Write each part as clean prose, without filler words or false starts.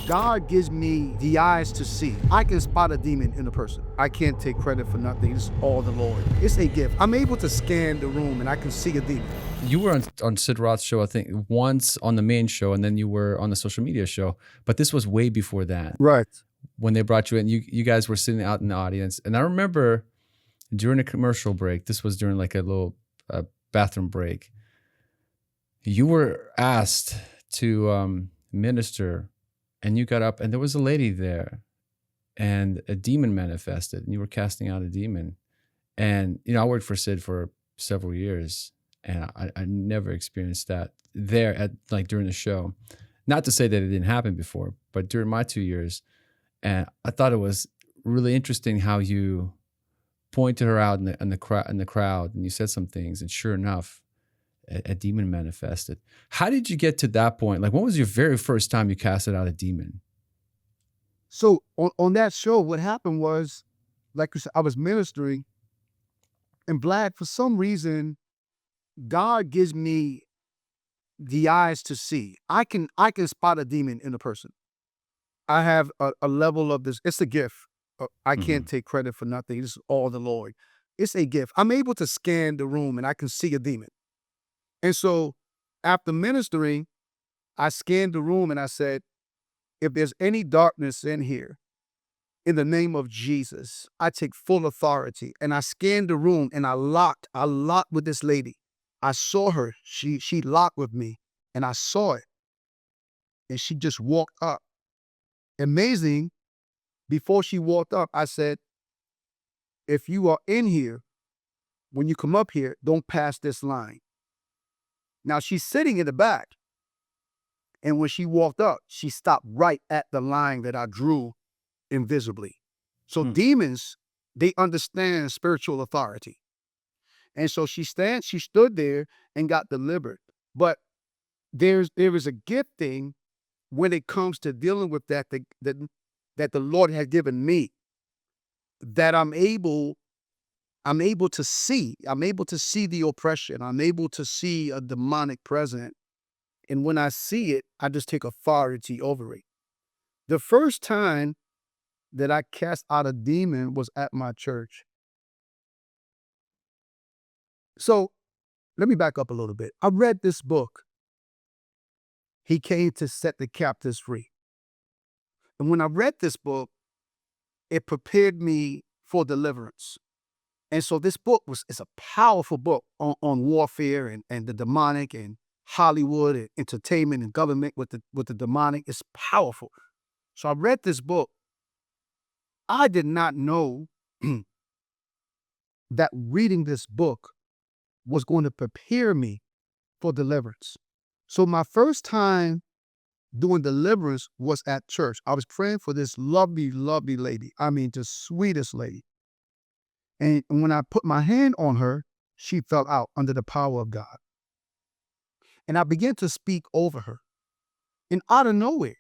God gives me the eyes to see. I can spot a demon in a person. I can't take credit for nothing. It's all the Lord. It's a gift. I'm able to scan the room and I can see a demon. You were on Sid Roth's show, I think, once on the main show, and then you were on the social media show. But this was way before that. Right. When they brought you in, you guys were sitting out in the audience. And I remember during a commercial break, this was during like a little bathroom break, you were asked to minister, and you got up, and there was a lady there, and a demon manifested, and you were casting out a demon. And, I worked for Sid for several years, and I never experienced that there at like during the show. Not to say that it didn't happen before, but during my 2 years, and I thought it was really interesting how you pointed her out in the crowd, and you said some things, and sure enough, a demon manifested. How did you get to that point? Like, when was your very first time you casted out a demon? So on that show, what happened was, like you said, I was ministering, and Vlad, for some reason, God gives me the eyes to see. I can spot a demon in a person. I have a level of this. It's a gift. I can't take credit for nothing. It's all the Lord. It's a gift. I'm able to scan the room and I can see a demon. And so after ministering, I scanned the room and I said, if there's any darkness in here, in the name of Jesus, I take full authority. And I scanned the room and I locked with this lady. I saw her. She locked with me and I saw it. And she just walked up. Amazing. Before she walked up, I said, if you are in here, when you come up here, don't pass this line. Now she's sitting in the back. And when she walked up, she stopped right at the line that I drew invisibly. So demons, they understand spiritual authority. And so she stood there and got delivered. But there is a gifting when it comes to dealing with that the Lord has given me, that I'm able to see. I'm able to see the oppression. I'm able to see a demonic presence. And when I see it, I just take authority over it. The first time that I cast out a demon was at my church. So let me back up a little bit. I read this book. He came to set the captives free. And when I read this book, it prepared me for deliverance. And so this book is a powerful book on warfare and the demonic and Hollywood and entertainment and government with the demonic. It's powerful. So I read this book. I did not know that reading this book was going to prepare me for deliverance. So my first time doing deliverance was at church. I was praying for this lovely, lovely lady. I mean, the sweetest lady. And when I put my hand on her, she fell out under the power of God. And I began to speak over her. And out of nowhere,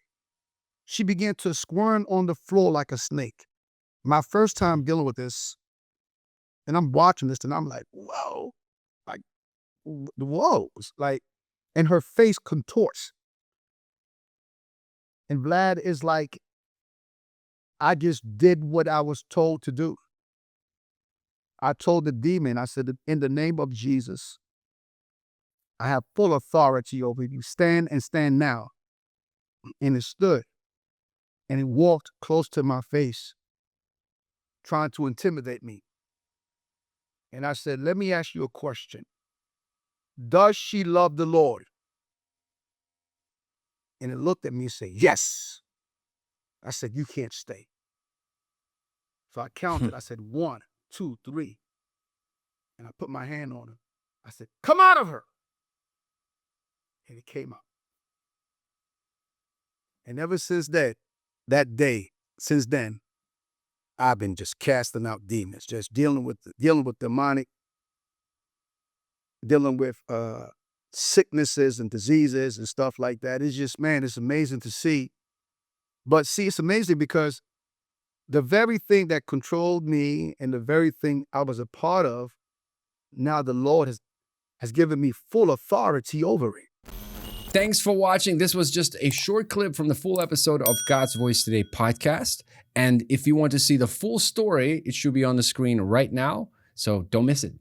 she began to squirm on the floor like a snake. My first time dealing with this, and I'm watching this, and I'm like, whoa, like, whoa. It's like, and her face contorts. And Vlad is like, I just did what I was told to do. I told the demon, I said, in the name of Jesus, I have full authority over you. Stand and stand now. And it stood. And it walked close to my face, trying to intimidate me. And I said, let me ask you a question. Does she love the Lord? And it looked at me and said, yes. I said, you can't stay. So I counted. I said, 1, 2, 3. And I put my hand on her. I said, come out of her. And it came out. And ever since that day, since then, I've been just casting out demons, just dealing with demonic, dealing with sicknesses and diseases and stuff like that. It's just, man, it's amazing to see. But see, it's amazing because the very thing that controlled me and the very thing I was a part of, now the Lord has given me full authority over it. Thanks for watching. This was just a short clip from the full episode of God's Voice Today podcast. And if you want to see the full story, it should be on the screen right now. So don't miss it.